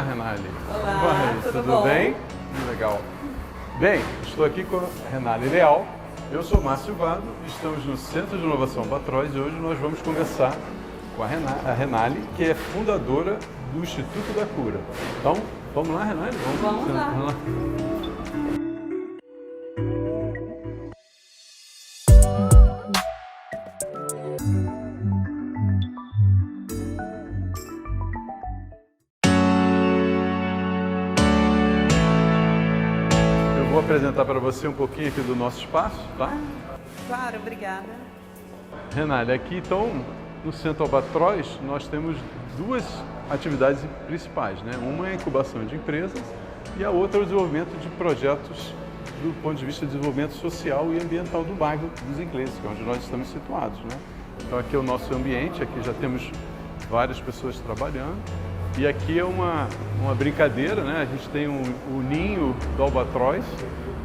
Olá, Renale. Olá, tudo tudo bom? bem? Legal. Bem, estou aqui com a Renale Leal. Eu sou Márcio Vado, estamos no Centro de Inovação Batroz e hoje nós vamos conversar com a Renale, que é fundadora do Instituto da Cura. Então, vamos lá, Renale? Vamos lá. Eu vou apresentar para você um pouquinho aqui do nosso espaço, tá? Claro, obrigada. Renale, aqui então no Centro Albatroz nós temos duas atividades principais, né? Uma é a incubação de empresas e a outra é o desenvolvimento de projetos do ponto de vista de desenvolvimento social e ambiental do bairro dos Ingleses, que é onde nós estamos situados, né? Então aqui é o nosso ambiente, aqui já temos várias pessoas trabalhando e aqui é uma brincadeira, né? A gente tem o ninho do Albatroz,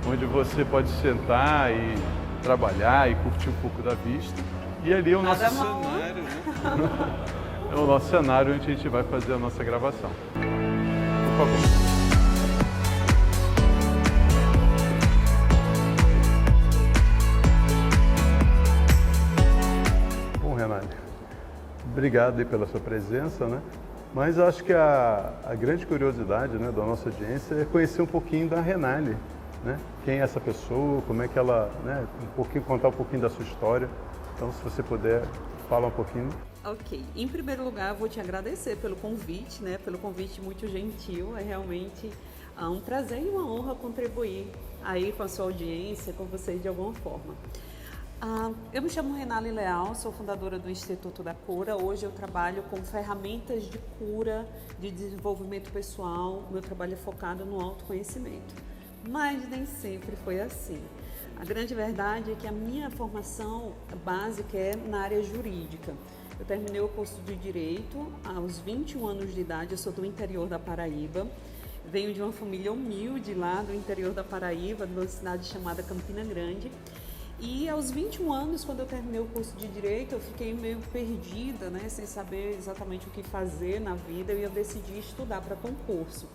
onde você pode sentar e trabalhar e curtir um pouco da vista. E ali é o nosso cenário, né? É o nosso cenário onde a gente vai fazer a nossa gravação. Por favor. Bom, Renale, obrigado aí pela sua presença, né? Mas acho que a grande curiosidade, né, da nossa audiência é conhecer um pouquinho da Renale, né? Quem é essa pessoa, como é que ela, né, contar um pouquinho da sua história. Então, se você puder, fala um pouquinho. Ok. Em primeiro lugar, eu vou te agradecer pelo convite, né? Pelo convite muito gentil. É realmente um prazer e uma honra contribuir aí com a sua audiência, com vocês de alguma forma. Eu me chamo Renale Leal, sou fundadora do Instituto da Cura. Hoje eu trabalho com ferramentas de cura, de desenvolvimento pessoal. Meu trabalho é focado no autoconhecimento. Mas nem sempre foi assim. A grande verdade é que a minha formação básica é na área jurídica. Eu terminei o curso de Direito aos 21 anos de idade, eu sou do interior da Paraíba. Venho de uma família humilde lá do interior da Paraíba, de uma cidade chamada Campina Grande. E aos 21 anos, quando eu terminei o curso de Direito, eu fiquei meio perdida, né, sem saber exatamente o que fazer na vida, e eu decidi estudar para concurso.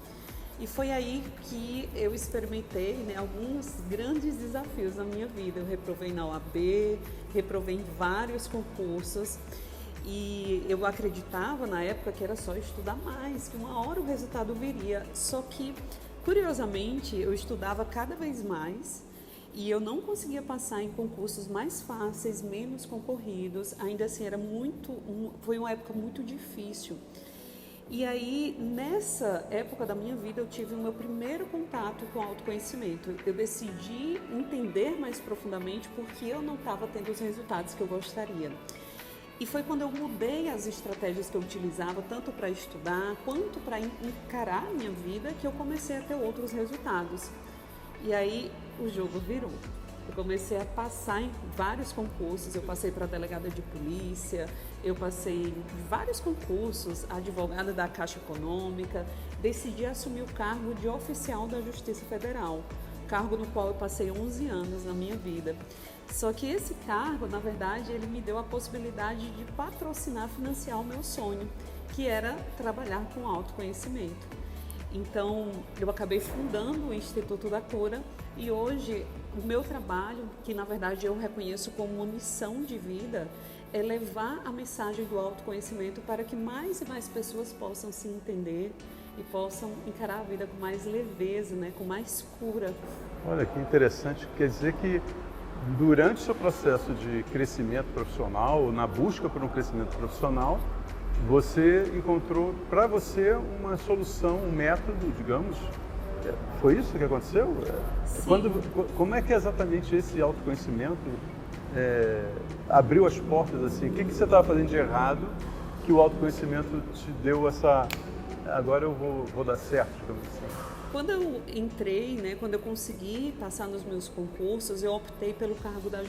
E foi aí que eu experimentei, né, alguns grandes desafios na minha vida. Eu reprovei na OAB, reprovei em vários concursos e eu acreditava na época que era só estudar mais, que uma hora o resultado viria. Só que, curiosamente, eu estudava cada vez mais e eu não conseguia passar em concursos mais fáceis, menos concorridos. Ainda assim, foi uma época muito difícil. E aí, nessa época da minha vida, eu tive o meu primeiro contato com o autoconhecimento. Eu decidi entender mais profundamente porque eu não estava tendo os resultados que eu gostaria. E foi quando eu mudei as estratégias que eu utilizava, tanto para estudar quanto para encarar a minha vida, que eu comecei a ter outros resultados. E aí, o jogo virou. Eu comecei a passar em vários concursos, eu passei para delegada de polícia, eu passei em vários concursos, advogada da Caixa Econômica, decidi assumir o cargo de oficial da Justiça Federal, cargo no qual eu passei 11 anos na minha vida. Só que esse cargo, na verdade, ele me deu a possibilidade de patrocinar, financiar o meu sonho, que era trabalhar com autoconhecimento. Então, eu acabei fundando o Instituto da Cura e hoje o meu trabalho, que na verdade eu reconheço como uma missão de vida, é levar a mensagem do autoconhecimento para que mais e mais pessoas possam se entender e possam encarar a vida com mais leveza, né, com mais cura. Olha que interessante, quer dizer que durante o seu processo de crescimento profissional, na busca por um crescimento profissional, você encontrou para você uma solução, um método, digamos. Foi isso que aconteceu? Sim. Como é que exatamente esse autoconhecimento abriu as portas assim? O que você estava fazendo de errado que o autoconhecimento te deu essa... Agora eu vou dar certo, digamos assim. Quando eu entrei, né, quando eu consegui passar nos meus concursos, eu optei pelo cargo da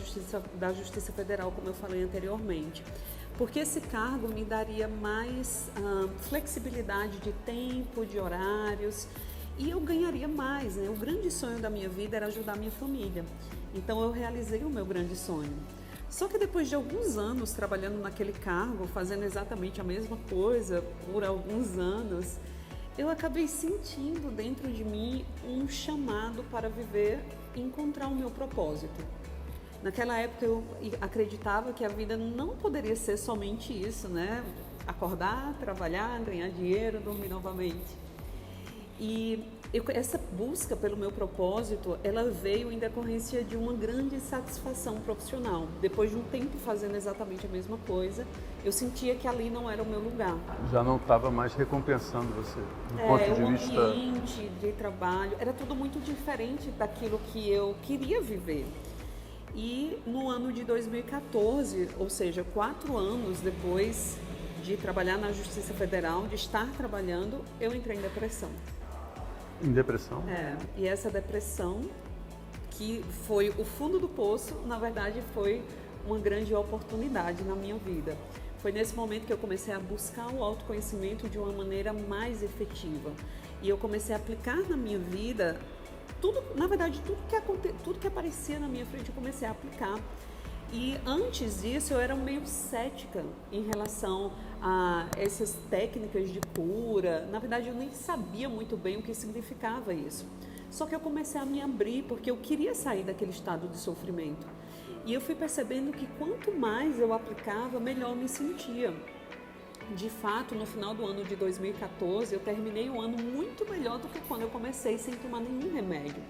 Justiça Federal, como eu falei anteriormente. Porque esse cargo me daria mais flexibilidade de tempo, de horários, e eu ganharia mais, né? O grande sonho da minha vida era ajudar a minha família. Então eu realizei o meu grande sonho. Só que depois de alguns anos trabalhando naquele cargo, fazendo exatamente a mesma coisa por alguns anos, eu acabei sentindo dentro de mim um chamado para viver e encontrar o meu propósito. Naquela época eu acreditava que a vida não poderia ser somente isso, né? Acordar, trabalhar, ganhar dinheiro, dormir novamente. E essa busca pelo meu propósito, ela veio em decorrência de uma grande satisfação profissional. Depois de um tempo fazendo exatamente a mesma coisa, eu sentia que ali não era o meu lugar. Já não estava mais recompensando você, do ponto de vista... O ambiente de trabalho, era tudo muito diferente daquilo que eu queria viver. E no ano de 2014, ou seja, 4 anos depois de trabalhar na Justiça Federal, de estar trabalhando, eu entrei em depressão. Em depressão? E essa depressão, que foi o fundo do poço, na verdade foi uma grande oportunidade na minha vida. Foi nesse momento que eu comecei a buscar o autoconhecimento de uma maneira mais efetiva. E eu comecei a aplicar na minha vida tudo, na verdade, tudo que aparecia na minha frente eu comecei a aplicar. E antes disso eu era meio cética em relação a essas técnicas de cura. Na verdade eu nem sabia muito bem o que significava isso. Só que eu comecei a me abrir porque eu queria sair daquele estado de sofrimento. E eu fui percebendo que quanto mais eu aplicava, melhor eu me sentia. De fato, no final do ano de 2014, eu terminei o ano muito melhor do que quando eu comecei sem tomar nenhum remédio.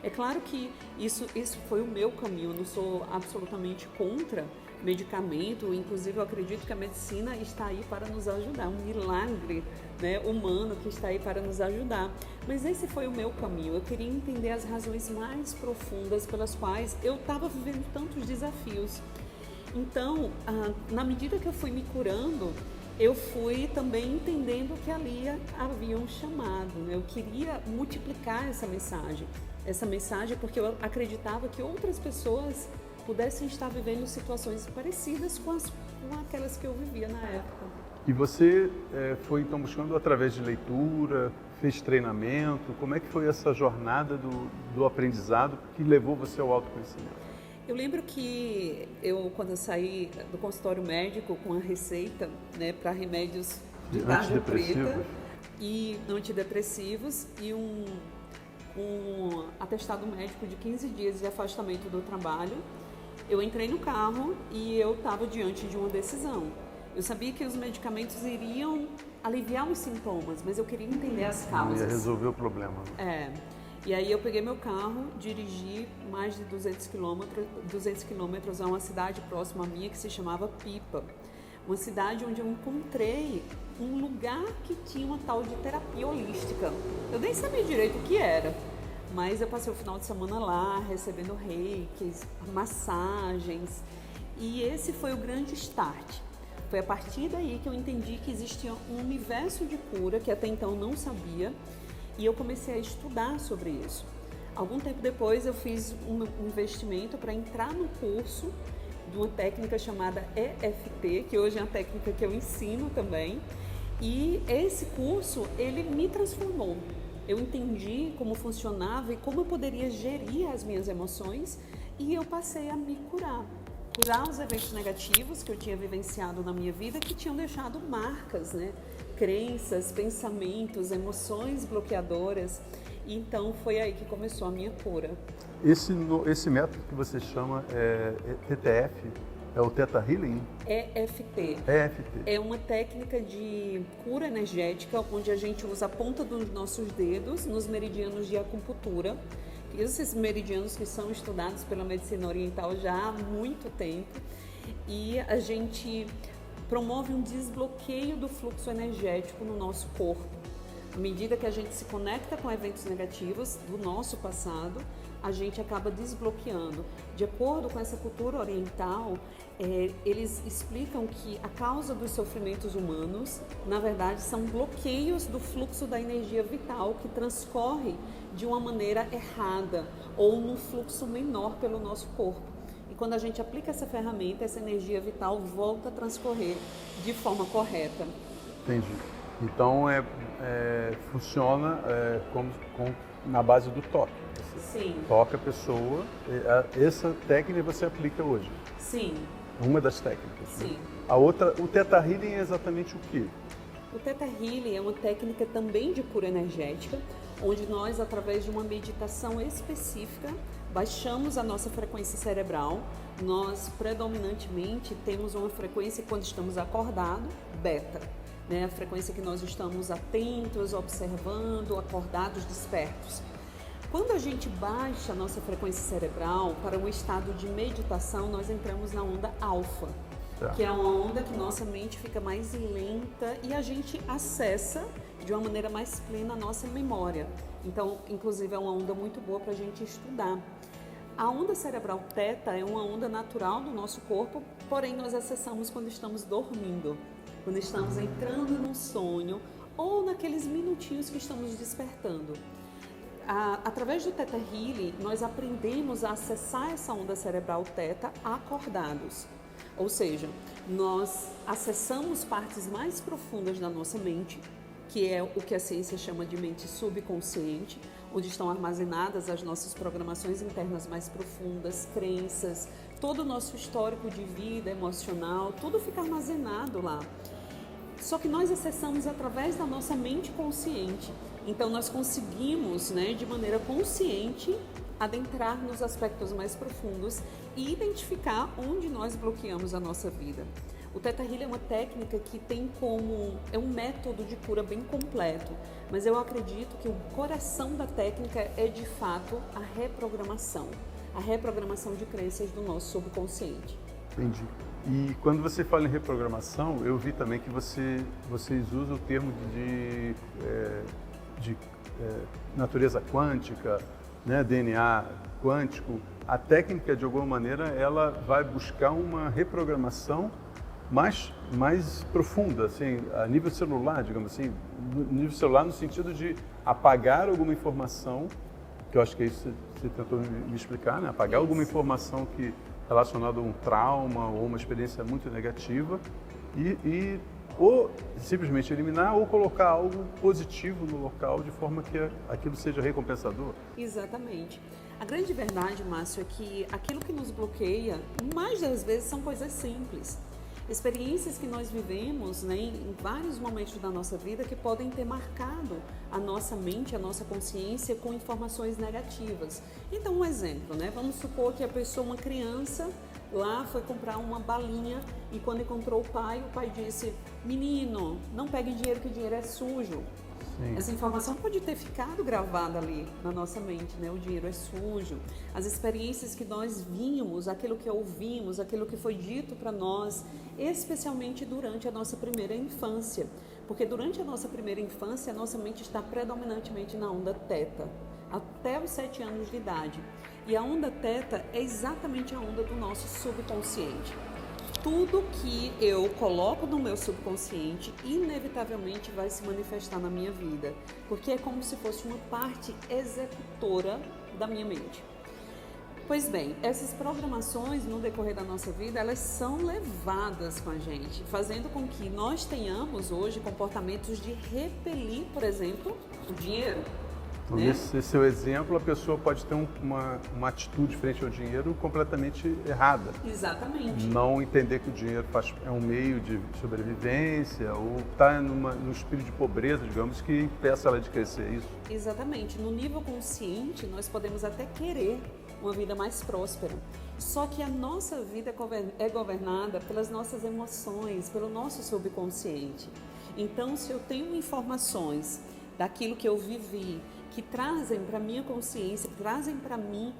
É claro que isso foi o meu caminho, eu não sou absolutamente contra medicamento, inclusive eu acredito que a medicina está aí para nos ajudar, um milagre, né, humano que está aí para nos ajudar. Mas esse foi o meu caminho, eu queria entender as razões mais profundas pelas quais eu estava vivendo tantos desafios. Então, na medida que eu fui me curando, eu fui também entendendo que ali havia um chamado, né? Eu queria multiplicar essa mensagem porque eu acreditava que outras pessoas pudessem estar vivendo situações parecidas com aquelas que eu vivia na época. E você foi então buscando através de leitura, fez treinamento, como é que foi essa jornada do aprendizado que levou você ao autoconhecimento? Eu lembro que quando eu saí do consultório médico com a receita, né, para remédios de tarja preta e antidepressivos e um atestado médico de 15 dias de afastamento do trabalho, eu entrei no carro e eu estava diante de uma decisão. Eu sabia que os medicamentos iriam aliviar os sintomas, mas eu queria entender as causas. Não ia resolver o problema. E aí eu peguei meu carro, dirigi mais de 200 quilômetros a uma cidade próxima à minha que se chamava Pipa. Uma cidade onde eu encontrei um lugar que tinha uma tal de terapia holística. Eu nem sabia direito o que era, mas eu passei o final de semana lá, recebendo reikis, massagens. E esse foi o grande start. Foi a partir daí que eu entendi que existia um universo de cura que até então eu não sabia. E eu comecei a estudar sobre isso. Algum tempo depois eu fiz um investimento para entrar no curso de uma técnica chamada EFT, que hoje é uma técnica que eu ensino também. E esse curso, ele me transformou. Eu entendi como funcionava e como eu poderia gerir as minhas emoções e eu passei a me curar. Curar os eventos negativos que eu tinha vivenciado na minha vida que tinham deixado marcas, né? Crenças, pensamentos, emoções bloqueadoras. Então foi aí que começou a minha cura. Esse método que você chama TTF, é o Theta Healing? EFT. EFT. É uma técnica de cura energética onde a gente usa a ponta dos nossos dedos nos meridianos de acupuntura. Esses meridianos que são estudados pela medicina oriental já há muito tempo. E a gente promove um desbloqueio do fluxo energético no nosso corpo. À medida que a gente se conecta com eventos negativos do nosso passado, a gente acaba desbloqueando. De acordo com essa cultura oriental, eles explicam que a causa dos sofrimentos humanos, na verdade, são bloqueios do fluxo da energia vital que transcorre de uma maneira errada ou num fluxo menor pelo nosso corpo. E quando a gente aplica essa ferramenta, essa energia vital volta a transcorrer de forma correta. Entendi. Então, funciona na base do toque. Você Sim. toca a pessoa. Essa técnica você aplica hoje? Sim. Uma das técnicas. Sim. Né? A outra, o Theta Healing é exatamente o quê? O Theta Healing é uma técnica também de cura energética, onde nós, através de uma meditação específica, baixamos a nossa frequência cerebral. Nós, predominantemente, temos uma frequência, quando estamos acordados, beta, né? A frequência que nós estamos atentos, observando, acordados, despertos. Quando a gente baixa a nossa frequência cerebral para um estado de meditação, nós entramos na onda alfa, que é uma onda que nossa mente fica mais lenta e a gente acessa de uma maneira mais plena a nossa memória. Então, inclusive, é uma onda muito boa para a gente estudar. A onda cerebral teta é uma onda natural do nosso corpo, porém nós acessamos quando estamos dormindo, quando estamos entrando num sonho ou naqueles minutinhos que estamos despertando. Através do Theta Healing, nós aprendemos a acessar essa onda cerebral teta acordados. Ou seja, nós acessamos partes mais profundas da nossa mente, que é o que a ciência chama de mente subconsciente, onde estão armazenadas as nossas programações internas mais profundas, crenças, todo o nosso histórico de vida emocional, tudo fica armazenado lá. Só que nós acessamos através da nossa mente consciente. Então nós conseguimos, né, de maneira consciente, adentrar nos aspectos mais profundos e identificar onde nós bloqueamos a nossa vida. O Theta Healing é uma técnica que é um método de cura bem completo, mas eu acredito que o coração da técnica é de fato a reprogramação de crenças do nosso subconsciente. Entendi. E quando você fala em reprogramação, eu vi também que vocês usam o termo de natureza quântica, né, DNA quântico. A técnica, de alguma maneira, ela vai buscar uma reprogramação mais profunda, assim, a nível celular, digamos assim, nível celular no sentido de apagar alguma informação, que eu acho que é isso que você tentou me explicar, né? Apagar alguma informação relacionada a um trauma ou uma experiência muito negativa e ou simplesmente eliminar ou colocar algo positivo no local de forma que aquilo seja recompensador. Exatamente. A grande verdade, Márcio, é que aquilo que nos bloqueia, mais das vezes, são coisas simples. Experiências que nós vivemos, né, em vários momentos da nossa vida que podem ter marcado a nossa mente, a nossa consciência com informações negativas. Então, um exemplo, né? Vamos supor que a pessoa, uma criança, lá foi comprar uma balinha e quando encontrou o pai disse: menino, não pegue dinheiro que dinheiro é sujo. Sim. Essa informação pode ter ficado gravada ali na nossa mente, né? O dinheiro é sujo. As experiências que nós vimos, aquilo que ouvimos, aquilo que foi dito para nós, especialmente durante a nossa primeira infância. Porque durante a nossa primeira infância, a nossa mente está predominantemente na onda teta, até os 7 anos de idade. E a onda teta é exatamente a onda do nosso subconsciente. Tudo que eu coloco no meu subconsciente, inevitavelmente vai se manifestar na minha vida, porque é como se fosse uma parte executora da minha mente. Pois bem, essas programações no decorrer da nossa vida, elas são levadas com a gente, fazendo com que nós tenhamos hoje comportamentos de repelir, por exemplo, o dinheiro. Então, nesse seu exemplo, a pessoa pode ter uma atitude frente ao dinheiro completamente errada. Exatamente. Não entender que o dinheiro é um meio de sobrevivência ou está num espírito de pobreza, digamos, que impeça ela de crescer, é isso? Exatamente. No nível consciente, nós podemos até querer uma vida mais próspera. Só que a nossa vida é governada pelas nossas emoções, pelo nosso subconsciente. Então, se eu tenho informações daquilo que eu vivi, que trazem para a minha consciência, trazem para mim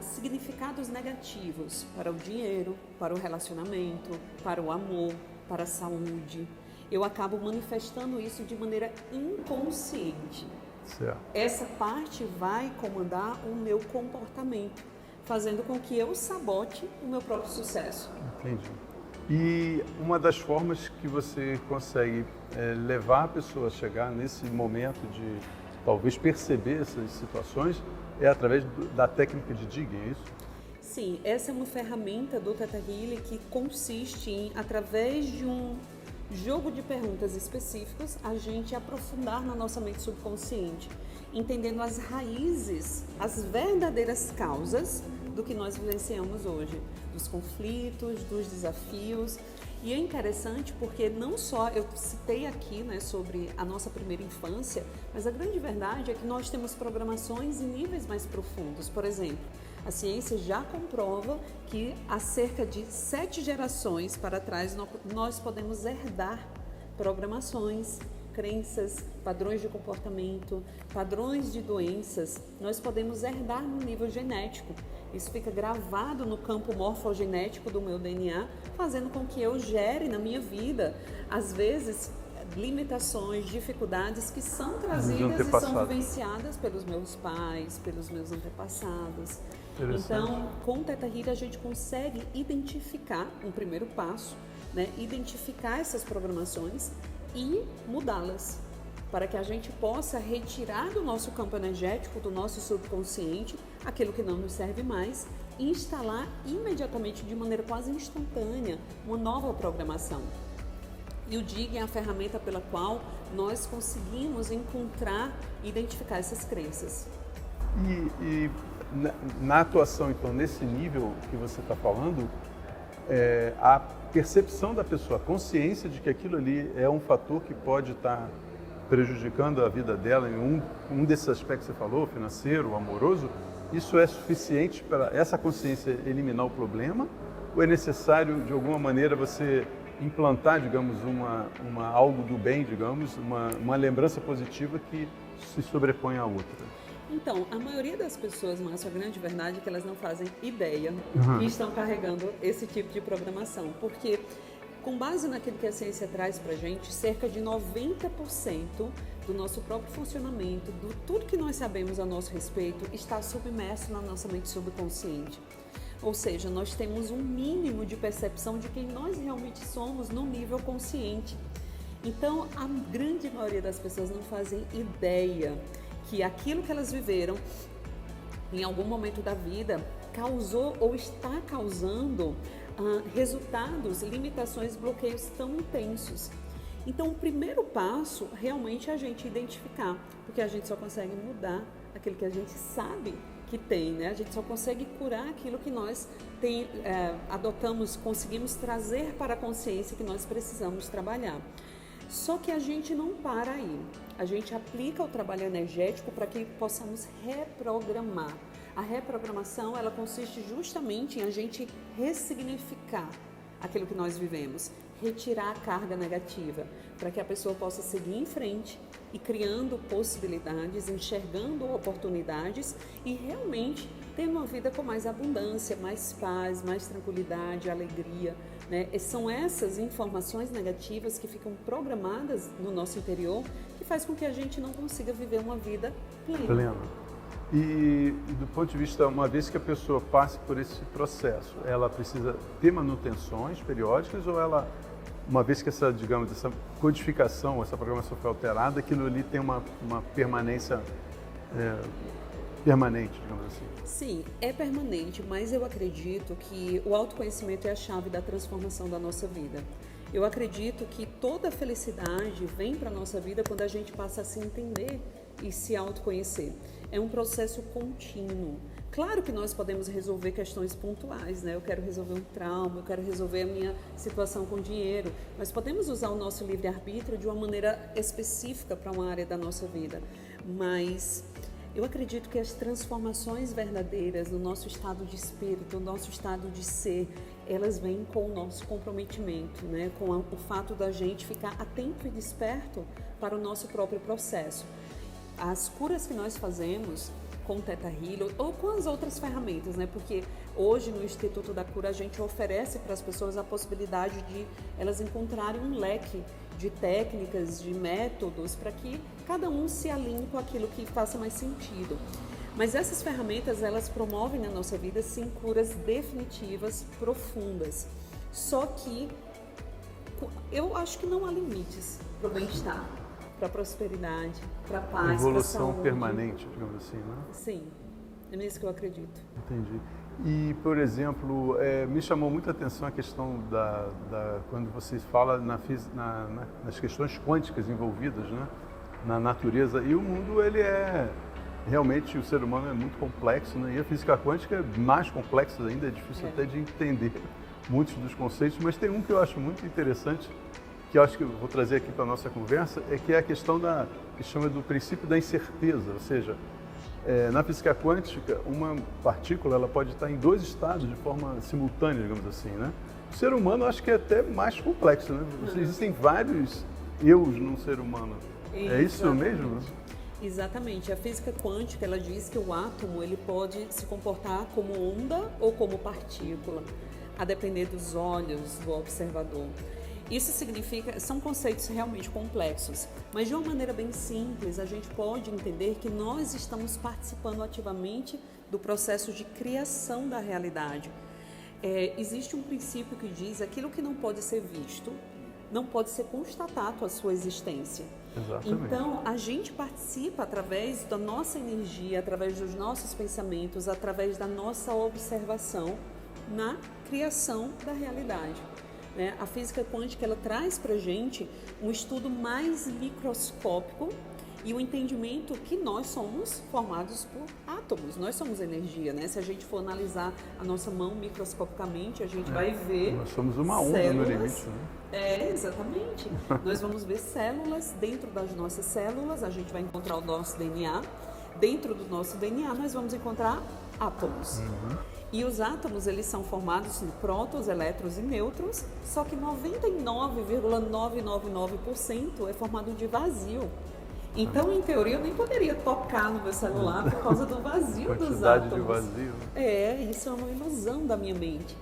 significados negativos para o dinheiro, para o relacionamento, para o amor, para a saúde, eu acabo manifestando isso de maneira inconsciente. Certo. Essa parte vai comandar o meu comportamento, fazendo com que eu sabote o meu próprio sucesso. Entendi. E uma das formas que você consegue levar a pessoa a chegar nesse momento de talvez perceber essas situações é através da técnica de digging, é isso? Sim, essa é uma ferramenta do Theta Healing que consiste em, através de um jogo de perguntas específicas, a gente aprofundar na nossa mente subconsciente, entendendo as raízes, as verdadeiras causas do que nós vivenciamos hoje, dos conflitos, dos desafios. E é interessante porque não só eu citei aqui, né, sobre a nossa primeira infância, mas a grande verdade é que nós temos programações em níveis mais profundos. Por exemplo, a ciência já comprova que há cerca de 7 gerações para trás nós podemos herdar programações, crenças, padrões de comportamento, padrões de doenças, nós podemos herdar no nível genético. Isso fica gravado no campo morfogenético do meu DNA, fazendo com que eu gere na minha vida, às vezes, limitações, dificuldades que são trazidas e são vivenciadas pelos meus pais, pelos meus antepassados. Então, com o Theta Healing, a gente consegue identificar um primeiro passo, né? Identificar essas programações e mudá-las, para que a gente possa retirar do nosso campo energético, do nosso subconsciente, aquilo que não nos serve mais e instalar imediatamente, de maneira quase instantânea, uma nova programação. E o DIG é a ferramenta pela qual nós conseguimos encontrar e identificar essas crenças. E na atuação, então, nesse nível que você está falando, a percepção da pessoa, a consciência de que aquilo ali é um fator que pode estar prejudicando a vida dela em um desses aspectos que você falou, financeiro, amoroso, isso é suficiente para essa consciência eliminar o problema? Ou é necessário, de alguma maneira, você implantar, digamos, algo do bem, digamos, uma lembrança positiva que se sobrepõe à outra? Então, a maioria das pessoas, Márcio, a grande verdade é que elas não fazem ideia que estão carregando esse tipo de programação, porque com base naquilo que a ciência traz pra gente, cerca de 90% do nosso próprio funcionamento, do tudo que nós sabemos a nosso respeito, está submerso na nossa mente subconsciente. Ou seja, nós temos um mínimo de percepção de quem nós realmente somos no nível consciente. Então, a grande maioria das pessoas não fazem ideia que aquilo que elas viveram em algum momento da vida causou ou está causando resultados, limitações, bloqueios tão intensos. Então, o primeiro passo realmente é a gente identificar, porque a gente só consegue mudar aquilo que a gente sabe que tem, né? A gente só consegue curar aquilo que nós adotamos, conseguimos trazer para a consciência que nós precisamos trabalhar. Só que a gente não para aí. A gente aplica o trabalho energético para que possamos reprogramar. A reprogramação, ela consiste justamente em a gente ressignificar aquilo que nós vivemos, retirar a carga negativa, para que a pessoa possa seguir em frente e criando possibilidades, enxergando oportunidades e realmente ter uma vida com mais abundância, mais paz, mais tranquilidade, alegria, né? E são essas informações negativas que ficam programadas no nosso interior que faz com que a gente não consiga viver uma vida plena. E do ponto de vista, uma vez que a pessoa passe por esse processo, ela precisa ter manutenções periódicas ou ela, uma vez que essa, digamos, essa codificação, essa programação foi alterada, aquilo ali tem uma permanência permanente, digamos assim? Sim, é permanente, mas eu acredito que o autoconhecimento é a chave da transformação da nossa vida. Eu acredito que toda a felicidade vem para a nossa vida quando a gente passa a se entender e se autoconhecer. É um processo contínuo. Claro que nós podemos resolver questões pontuais, né? Eu quero resolver um trauma, eu quero resolver a minha situação com dinheiro, mas podemos usar o nosso livre-arbítrio de uma maneira específica para uma área da nossa vida. Mas eu acredito que as transformações verdadeiras no nosso estado de espírito, no nosso estado de ser, elas vêm com o nosso comprometimento, né? Com o fato da gente ficar atento e desperto para o nosso próprio processo. As curas que nós fazemos com o Theta Healing ou com as outras ferramentas, né? Porque hoje no Instituto da Cura a gente oferece para as pessoas a possibilidade de elas encontrarem um leque de técnicas, de métodos, para que cada um se alinhe com aquilo que faça mais sentido. Mas essas ferramentas, elas promovem na nossa vida, sim, curas definitivas, profundas. Só que eu acho que não há limites para o bem-estar, para a prosperidade, para a paz, para a evolução saúde. permanente, digamos assim, né? Sim, é nisso que eu acredito. Entendi. E, por exemplo, me chamou muita atenção a questão quando você fala nas questões quânticas envolvidas, né? Na natureza. E o mundo, ele realmente, o ser humano é muito complexo, né? E a física quântica é mais complexa ainda, é difícil até de entender muitos dos conceitos, mas tem um que eu acho muito interessante, que eu acho que eu vou trazer aqui para a nossa conversa, é que é a questão que chama do princípio da incerteza, ou seja, na física quântica, uma partícula ela pode estar em dois estados de forma simultânea, digamos assim, né? O ser humano eu acho que é até mais complexo, né? Existem vários eus num ser humano. É isso mesmo? Exatamente. A física quântica, ela diz que o átomo ele pode se comportar como onda ou como partícula, a depender dos olhos do observador. Isso significa, são conceitos realmente complexos, mas de uma maneira bem simples, a gente pode entender que nós estamos participando ativamente do processo de criação da realidade. Existe um princípio que diz aquilo que não pode ser visto, não pode ser constatado a sua existência. Exatamente. Então, a gente participa através da nossa energia, através dos nossos pensamentos, através da nossa observação na criação da realidade. A física quântica ela traz para a gente um estudo mais microscópico e o entendimento que nós somos formados por átomos, nós somos energia, né? Se a gente for analisar a nossa mão microscopicamente, a gente vai ver nós somos uma onda células, no limite, né? Exatamente. Nós vamos ver células, dentro das nossas células a gente vai encontrar o nosso DNA, dentro do nosso DNA nós vamos encontrar átomos. E os átomos, eles são formados de prótons, elétrons e nêutrons, só que 99,999% é formado de vazio. Então, em teoria, eu nem poderia tocar no meu celular por causa do vazio dos átomos. Quantidade de vazio. Isso é uma ilusão da minha mente.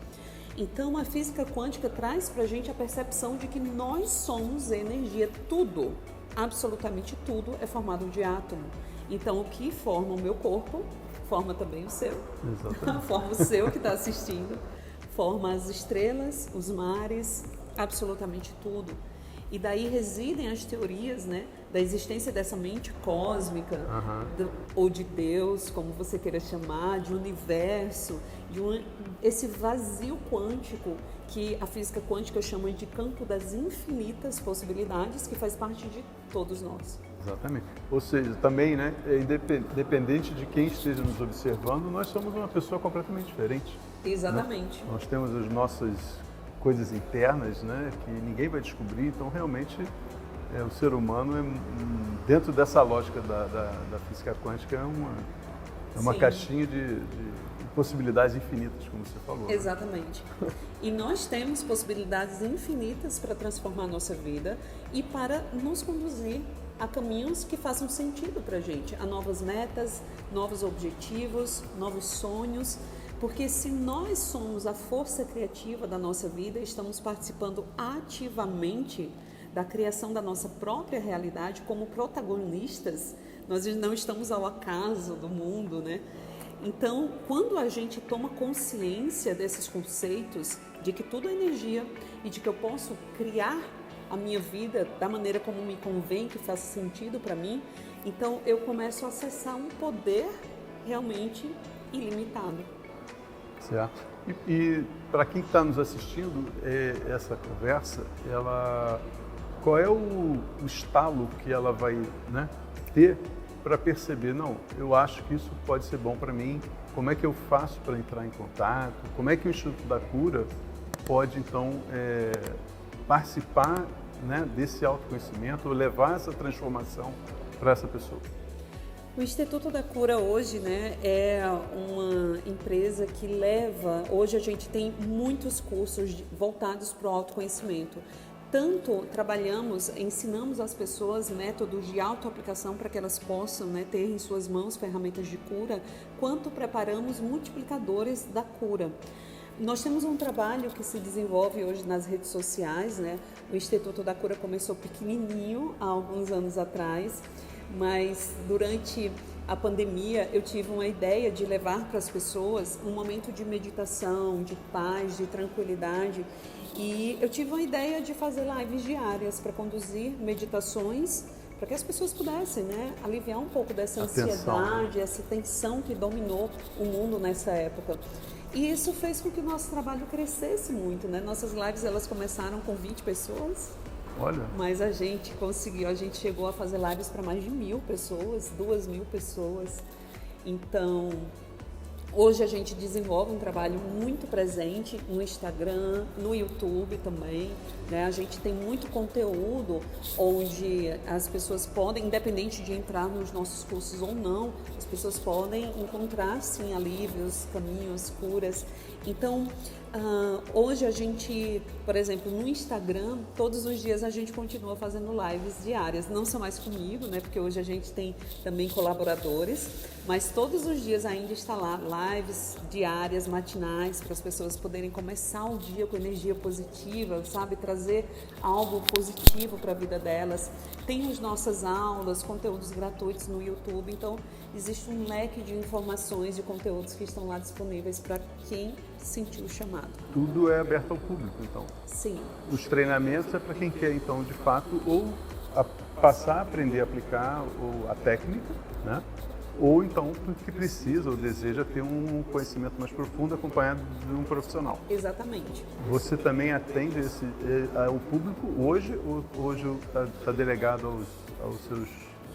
Então, a física quântica traz pra gente a percepção de que nós somos energia. Tudo, absolutamente tudo, é formado de átomo. Então, o que forma o meu corpo forma também o seu. Exatamente. Forma o seu que está assistindo, forma as estrelas, os mares, absolutamente tudo. E daí residem as teorias, né, da existência dessa mente cósmica, ou de Deus, como você queira chamar, de universo, esse vazio quântico que a física quântica chama de campo das infinitas possibilidades, que faz parte de todos nós. Exatamente. Ou seja, também, né, independente de quem esteja nos observando, nós somos uma pessoa completamente diferente. Exatamente. Né? Nós temos as nossas coisas internas, né, que ninguém vai descobrir, então realmente o ser humano, dentro dessa lógica da física quântica, é uma caixinha de possibilidades infinitas, como você falou. Exatamente. Né? E nós temos possibilidades infinitas para transformar a nossa vida e para nos conduzir a caminhos que façam sentido para a gente, a novas metas, novos objetivos, novos sonhos, porque se nós somos a força criativa da nossa vida, estamos participando ativamente da criação da nossa própria realidade como protagonistas, nós não estamos ao acaso do mundo, né? Então, quando a gente toma consciência desses conceitos, de que tudo é energia e de que eu posso criar a minha vida da maneira como me convém, que faça sentido para mim, então eu começo a acessar um poder realmente ilimitado. Certo. E para quem está nos assistindo, essa conversa, qual é o estalo que ela vai, né, ter para perceber, não, eu acho que isso pode ser bom para mim, como é que eu faço para entrar em contato, como é que o Instituto da Cura pode, então, participar, né, desse autoconhecimento, levar essa transformação para essa pessoa? O Instituto da Cura hoje, né, é uma empresa que hoje a gente tem muitos cursos voltados para o autoconhecimento. Tanto ensinamos às pessoas métodos de autoaplicação para que elas possam, né, ter em suas mãos ferramentas de cura, quanto preparamos multiplicadores da cura. Nós temos um trabalho que se desenvolve hoje nas redes sociais, né? O Instituto da Cura começou pequenininho há alguns anos atrás, mas durante a pandemia eu tive uma ideia de levar para as pessoas um momento de meditação, de paz, de tranquilidade, e eu tive uma ideia de fazer lives diárias para conduzir meditações para que as pessoas pudessem, né, aliviar um pouco dessa ansiedade, essa tensão que dominou o mundo nessa época. E isso fez com que o nosso trabalho crescesse muito, né? Nossas lives, elas começaram com 20 pessoas. Olha. Mas a gente chegou a fazer lives para mais de 1.000 pessoas, 2.000 pessoas. Então, Hoje a gente desenvolve um trabalho muito presente no Instagram, no YouTube também, né? A gente tem muito conteúdo onde as pessoas podem, independente de entrar nos nossos cursos ou não, as pessoas podem encontrar sim alívios, caminhos, curas. Então, hoje a gente, por exemplo, no Instagram, todos os dias a gente continua fazendo lives diárias. Não são mais comigo, né? Porque hoje a gente tem também colaboradores, mas todos os dias ainda está lá lives diárias, matinais, para as pessoas poderem começar o dia com energia positiva, sabe? Trazer algo positivo para a vida delas. Tem as nossas aulas, conteúdos gratuitos no YouTube, então existe um leque de informações, de conteúdos que estão lá disponíveis para quem sentiu o chamado. Tudo é aberto ao público, então? Sim. Os treinamentos é para quem quer, então, de fato, ou passar a aprender a aplicar a técnica, né? Ou então porque precisa ou deseja ter um conhecimento mais profundo acompanhado de um profissional. Exatamente. Você também atende o público hoje ou hoje está delegado aos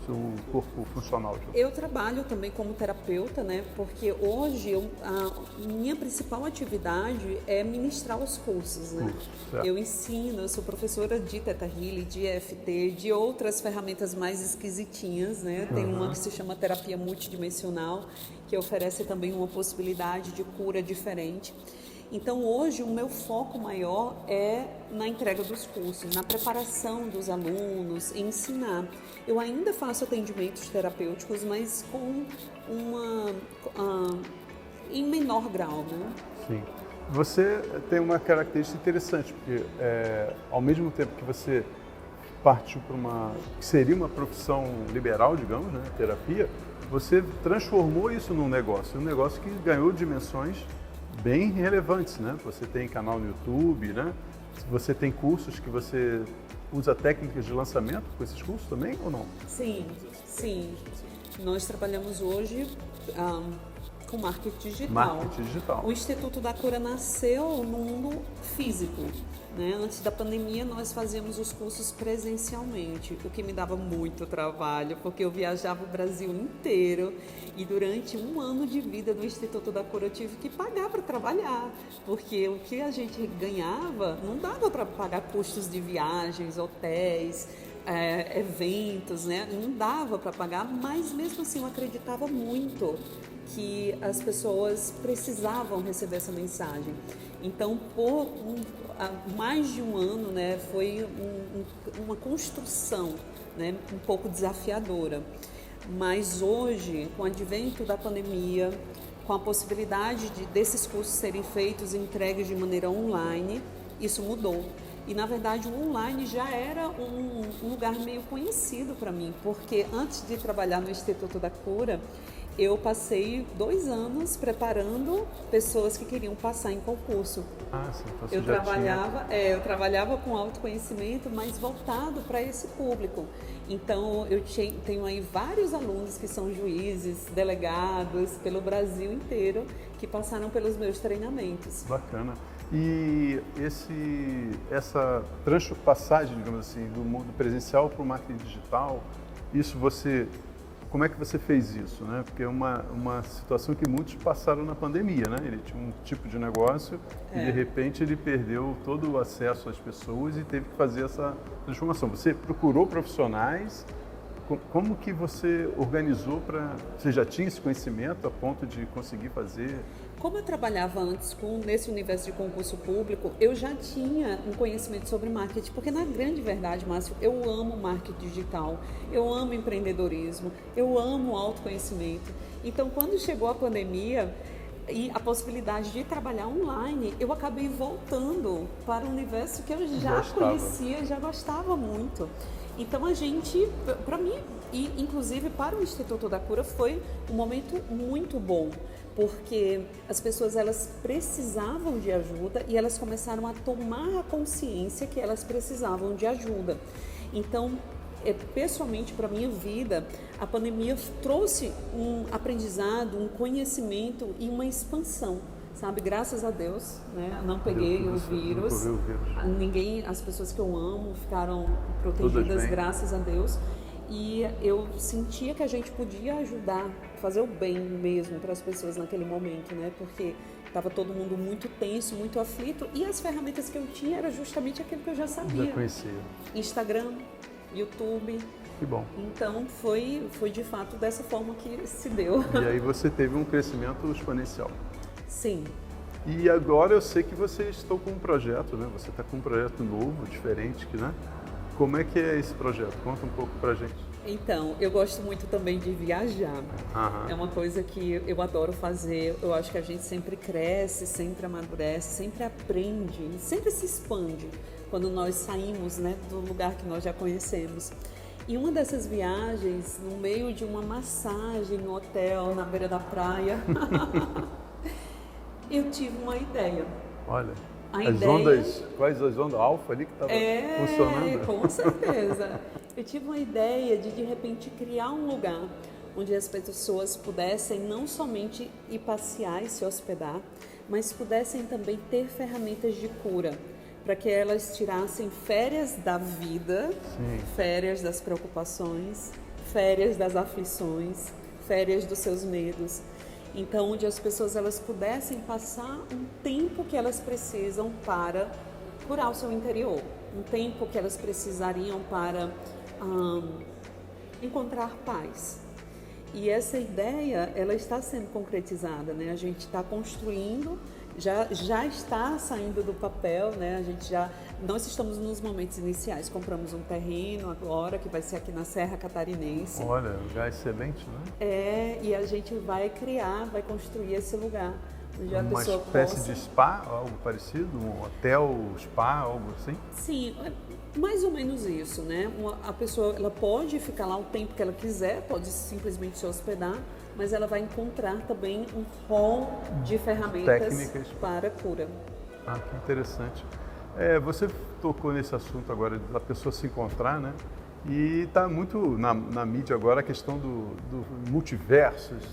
seu corpo funcional? Eu trabalho também como terapeuta, né? Porque hoje a minha principal atividade é ministrar os cursos, né? Eu ensino, eu sou professora de Theta Healing, de EFT, de outras ferramentas mais esquisitinhas, né? Tem uma que se chama terapia multidimensional, que oferece também uma possibilidade de cura diferente. Então, hoje, o meu foco maior é na entrega dos cursos, na preparação dos alunos, em ensinar. Eu ainda faço atendimentos terapêuticos, mas em menor grau, né? Sim. Você tem uma característica interessante, porque ao mesmo tempo que você partiu para que seria uma profissão liberal, digamos, né, terapia, você transformou isso num negócio que ganhou dimensões bem relevantes, né? Você tem canal no YouTube, né? Você tem cursos que você usa técnicas de lançamento com esses cursos também ou não? Sim, sim. Nós trabalhamos hoje com marketing digital. Marketing digital. O Instituto da Cura nasceu no mundo físico, né? Antes da pandemia, nós fazíamos os cursos presencialmente, o que me dava muito trabalho, porque eu viajava o Brasil inteiro e durante um ano de vida do Instituto da Cura eu tive que pagar para trabalhar, porque o que a gente ganhava não dava para pagar custos de viagens, hotéis, eventos, né? Não dava para pagar, mas mesmo assim eu acreditava muito que as pessoas precisavam receber essa mensagem. Então, por mais de um ano, né, foi uma construção, né, um pouco desafiadora. Mas hoje, com o advento da pandemia, com a possibilidade desses cursos serem feitos e entregues de maneira online, isso mudou. E, na verdade, o online já era um lugar meio conhecido para mim, porque antes de trabalhar no Instituto da Cura, eu passei 2 anos preparando pessoas que queriam passar em concurso. Ah, sim, então eu trabalhava com autoconhecimento, mas voltado para esse público. Então, eu tenho aí vários alunos que são juízes, delegados pelo Brasil inteiro, que passaram pelos meus treinamentos. Bacana. E essa passagem, digamos assim, do mundo presencial para o marketing digital, como é que você fez isso, né? Porque é uma situação que muitos passaram na pandemia, né? Ele tinha um tipo de negócio e de repente ele perdeu todo o acesso às pessoas e teve que fazer essa transformação. Você procurou profissionais? Como que você organizou Você já tinha esse conhecimento a ponto de conseguir fazer? Como eu trabalhava antes nesse universo de concurso público, eu já tinha um conhecimento sobre marketing, porque na grande verdade, Márcio, eu amo marketing digital, eu amo empreendedorismo, eu amo autoconhecimento. Então, quando chegou a pandemia e a possibilidade de trabalhar online, eu acabei voltando para o universo que eu já conhecia, já gostava muito. Então a gente, para mim, e inclusive para o Instituto da Cura, foi um momento muito bom, porque as pessoas elas precisavam de ajuda e elas começaram a tomar a consciência que elas precisavam de ajuda. Então, pessoalmente para a minha vida, a pandemia trouxe um aprendizado, um conhecimento e uma expansão. Sabe, graças a Deus, né? Não peguei o vírus. As pessoas que eu amo ficaram protegidas, graças a Deus. e eu sentia que a gente podia ajudar, fazer o bem mesmo para as pessoas naquele momento, né? Porque estava todo mundo muito tenso, muito aflito, e as ferramentas que eu tinha era justamente aquilo que eu já sabia. Já conhecia. Instagram, YouTube. Que bom. Então foi de fato dessa forma que se deu. E aí você teve um crescimento exponencial. Sim. E agora eu sei que vocês estão com um projeto, né? Você está com um projeto novo, diferente, né? Como é que é esse projeto? Conta um pouco pra gente. Então, eu gosto muito também de viajar. É uma coisa que eu adoro fazer. Eu acho que a gente sempre cresce, sempre amadurece, sempre aprende, sempre se expande quando nós saímos, né, do lugar que nós já conhecemos. E uma dessas viagens, no meio de uma massagem no hotel, na beira da praia, eu tive uma ideia. Olha, Ondas, quais as ondas? Alfa ali que estava funcionando? Com certeza. Eu tive uma ideia de repente, criar um lugar onde as pessoas pudessem não somente ir passear e se hospedar, mas pudessem também ter ferramentas de cura, para que elas tirassem férias da vida, Sim. férias das preocupações, férias das aflições, férias dos seus medos. Então, onde as pessoas elas pudessem passar um tempo que elas precisam para curar o seu interior, um tempo que elas precisariam para encontrar paz. E essa ideia, ela está sendo concretizada, né? A gente está construindo, já está saindo do papel, né? Nós estamos nos momentos iniciais, compramos um terreno agora, que vai ser aqui na Serra Catarinense. Olha, um lugar excelente, né? E a gente vai construir esse lugar, onde a uma pessoa espécie de spa, algo parecido? Um hotel, spa, algo assim? Sim, mais ou menos isso, né? A pessoa ela pode ficar lá o tempo que ela quiser, pode simplesmente se hospedar, mas ela vai encontrar também um rol de ferramentas técnicas para cura. Ah, que interessante. Você tocou nesse assunto agora da pessoa se encontrar, né? E está muito na mídia agora a questão do multiversos,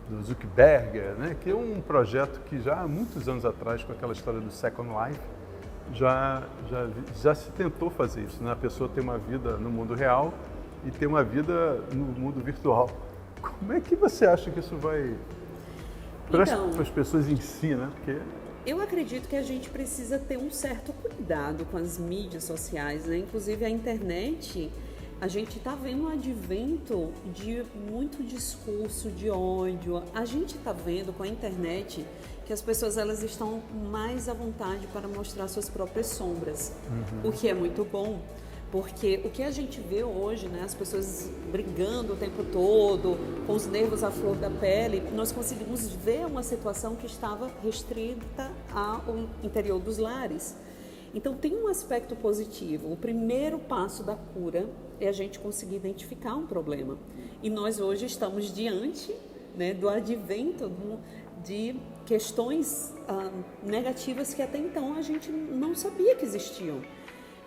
do Zuckerberg, né? Que é um projeto que já há muitos anos atrás, com aquela história do Second Life, já se tentou fazer isso, né? A pessoa ter uma vida no mundo real e ter uma vida no mundo virtual. Como é que você acha que isso vai para as pessoas em si, né? Porque eu acredito que a gente precisa ter um certo cuidado com as mídias sociais, né? Inclusive a internet, a gente está vendo um advento de muito discurso de ódio. A gente está vendo com a internet que as pessoas elas estão mais à vontade para mostrar suas próprias sombras, o que é muito bom. Porque o que a gente vê hoje, né, as pessoas brigando o tempo todo, com os nervos à flor da pele, nós conseguimos ver uma situação que estava restrita ao interior dos lares. Então tem um aspecto positivo. O primeiro passo da cura é a gente conseguir identificar um problema. E nós hoje estamos diante, né, do advento de questões negativas que até então a gente não sabia que existiam.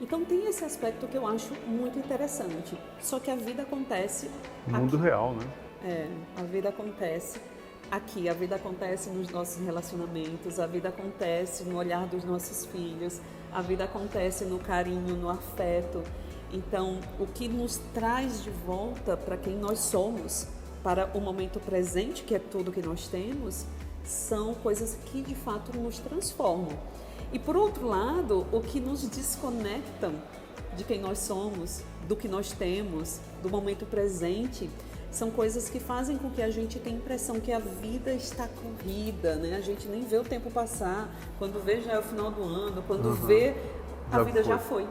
Então tem esse aspecto que eu acho muito interessante. Só que a vida acontece no mundo real, né? A vida acontece aqui, a vida acontece nos nossos relacionamentos, a vida acontece no olhar dos nossos filhos, a vida acontece no carinho, no afeto. Então, o que nos traz de volta para quem nós somos, para o momento presente, que é tudo que nós temos, são coisas que de fato nos transformam. E por outro lado, o que nos desconectam de quem nós somos, do que nós temos, do momento presente, são coisas que fazem com que a gente tenha a impressão que a vida está corrida, né? A gente nem vê o tempo passar, quando vê já é o final do ano, quando vê, a vida já foi.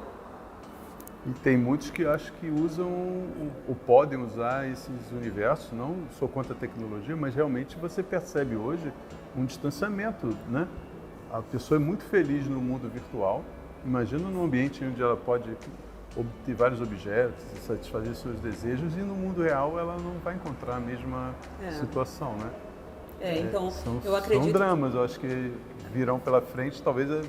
E tem muitos que acham que usam ou podem usar esses universos, não sou contra a tecnologia, mas realmente você percebe hoje um distanciamento, né? A pessoa é muito feliz no mundo virtual, imagina num ambiente onde ela pode obter vários objetos, satisfazer seus desejos, e no mundo real ela não vai encontrar a mesma situação, né? Então, eu acredito... São dramas, eu acho que virão pela frente, talvez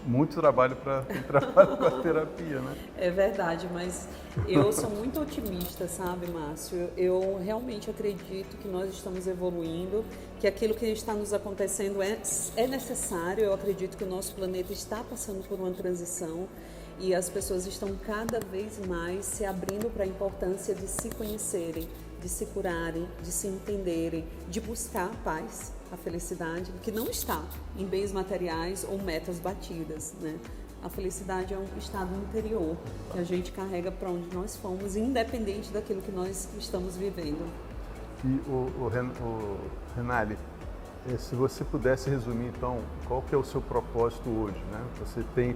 muito trabalho para com a terapia, né? É verdade, mas eu sou muito otimista, sabe, Márcio? Eu realmente acredito que nós estamos evoluindo, que aquilo que está nos acontecendo é necessário. Eu acredito que o nosso planeta está passando por uma transição E as pessoas estão cada vez mais se abrindo para a importância de se conhecerem, de se curarem, de se entenderem, de buscar a paz, a felicidade, que não está em bens materiais ou metas batidas, né? A felicidade é um estado interior que a gente carrega para onde nós fomos, independente daquilo que nós estamos vivendo. E Renali, se você pudesse resumir, então, qual que é o seu propósito hoje, né? Você tem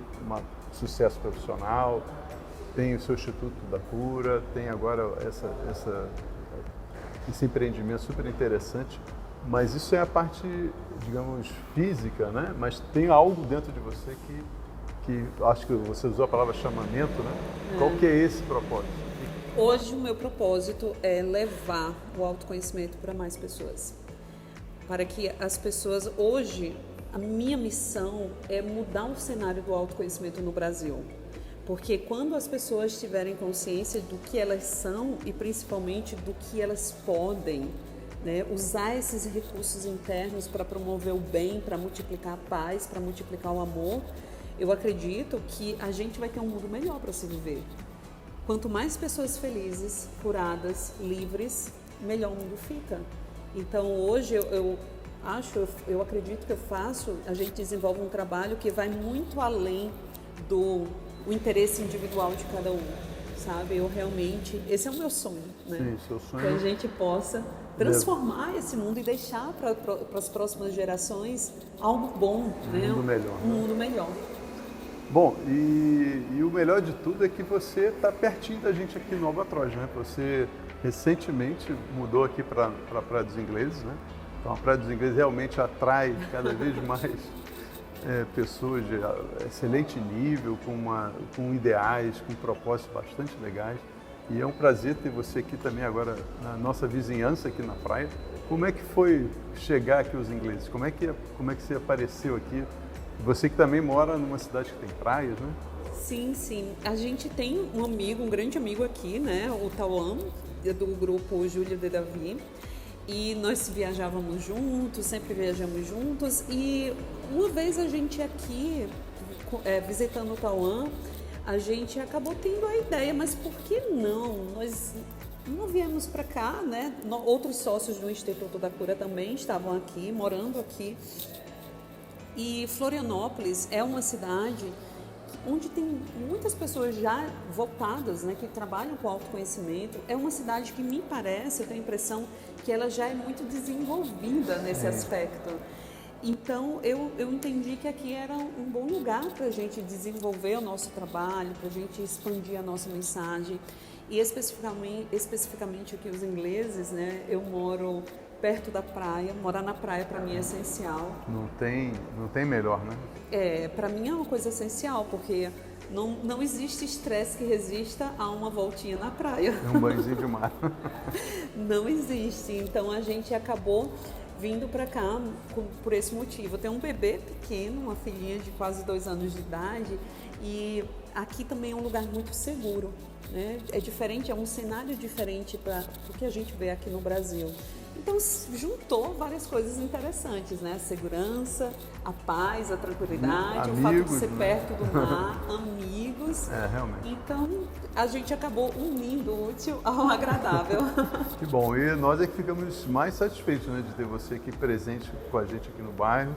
sucesso profissional, tem o seu Instituto da Cura, tem agora esse empreendimento super interessante, mas isso é a parte, digamos, física, né? Mas tem algo dentro de você que acho que você usou a palavra chamamento, né? Qual que é esse propósito? Hoje o meu propósito é levar o autoconhecimento para mais pessoas. Para que as pessoas, hoje, a minha missão é mudar o cenário do autoconhecimento no Brasil. Porque quando as pessoas tiverem consciência do que elas são e principalmente do que elas podem, né, usar esses recursos internos para promover o bem, para multiplicar a paz, para multiplicar o amor, eu acredito que a gente vai ter um mundo melhor para se viver. Quanto mais pessoas felizes, curadas, livres, melhor o mundo fica. Então hoje eu acredito que a gente desenvolve um trabalho que vai muito além do interesse individual de cada um, sabe? Esse é o meu sonho, né? Sim, seu sonho. Que a gente possa transformar esse mundo e deixar para as próximas gerações algo bom, né? Um mundo melhor. Um mundo melhor. Bom, e o melhor de tudo é que você está pertinho da gente aqui no Albatroz, né? Você recentemente mudou aqui para a Praia dos Ingleses, né? Então a Praia dos Ingleses realmente atrai cada vez mais pessoas de excelente nível, com ideais, com propósitos bastante legais. E é um prazer ter você aqui também agora na nossa vizinhança aqui na praia. Como é que foi chegar aqui aos Ingleses? Como é que você apareceu aqui? Você que também mora numa cidade que tem praias, né? Sim, sim. A gente tem um grande amigo aqui, né? O Tauan, do grupo Júlia de Davi. E nós viajávamos juntos, sempre viajamos juntos. E uma vez a gente aqui, visitando o Tauan, a gente acabou tendo a ideia, mas por que não? Nós não viemos para cá, né? Outros sócios do Instituto da Cura também estavam aqui, morando aqui. E Florianópolis é uma cidade onde tem muitas pessoas já voltadas, né, que trabalham com autoconhecimento. É uma cidade que me parece, eu tenho a impressão que ela já é muito desenvolvida nesse aspecto. Então eu entendi que aqui era um bom lugar para a gente desenvolver o nosso trabalho, para a gente expandir a nossa mensagem. E especificamente aqui os ingleses, né, eu moro perto da praia, morar na praia para mim é essencial. Não tem melhor, né? Para mim é uma coisa essencial, porque não existe estresse que resista a uma voltinha na praia. É um banhozinho de mar. Não existe. Então a gente acabou vindo para cá por esse motivo. Eu tenho um bebê pequeno, uma filhinha de quase 2 anos de idade, e aqui também é um lugar muito seguro, né? É diferente, é um cenário diferente do que a gente vê aqui no Brasil. Então, juntou várias coisas interessantes, né? A segurança, a paz, a tranquilidade, o fato de ser perto do mar, amigos. Realmente. Então, a gente acabou unindo o útil ao agradável. Que bom. E nós é que ficamos mais satisfeitos, né, de ter você aqui presente com a gente aqui no bairro,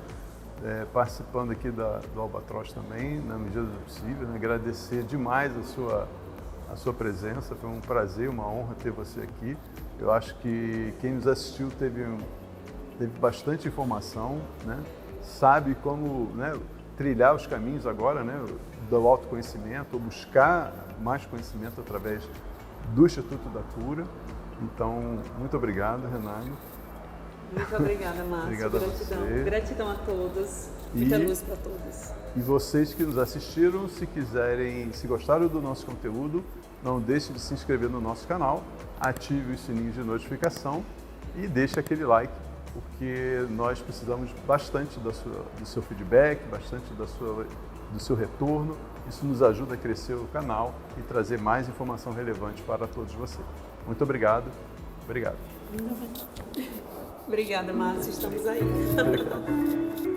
participando aqui do Albatroz também, na medida do possível. Né? Agradecer demais a sua presença. Foi um prazer, uma honra ter você aqui. Eu acho que quem nos assistiu teve bastante informação, né? Sabe como, né, trilhar os caminhos agora, né, do autoconhecimento, ou buscar mais conhecimento através do Instituto da Cura. Então, muito obrigado, Renali. Muito obrigada, Márcio. Obrigado gratidão. a você. Gratidão a todos. Muita luz para todos. E vocês que nos assistiram, se gostaram do nosso conteúdo, não deixe de se inscrever no nosso canal, ative os sininhos de notificação e deixe aquele like, porque nós precisamos bastante do seu feedback, bastante do seu retorno. Isso nos ajuda a crescer o canal e trazer mais informação relevante para todos vocês. Muito obrigado. Obrigado. Obrigada, Márcio. Estamos aí. Obrigado.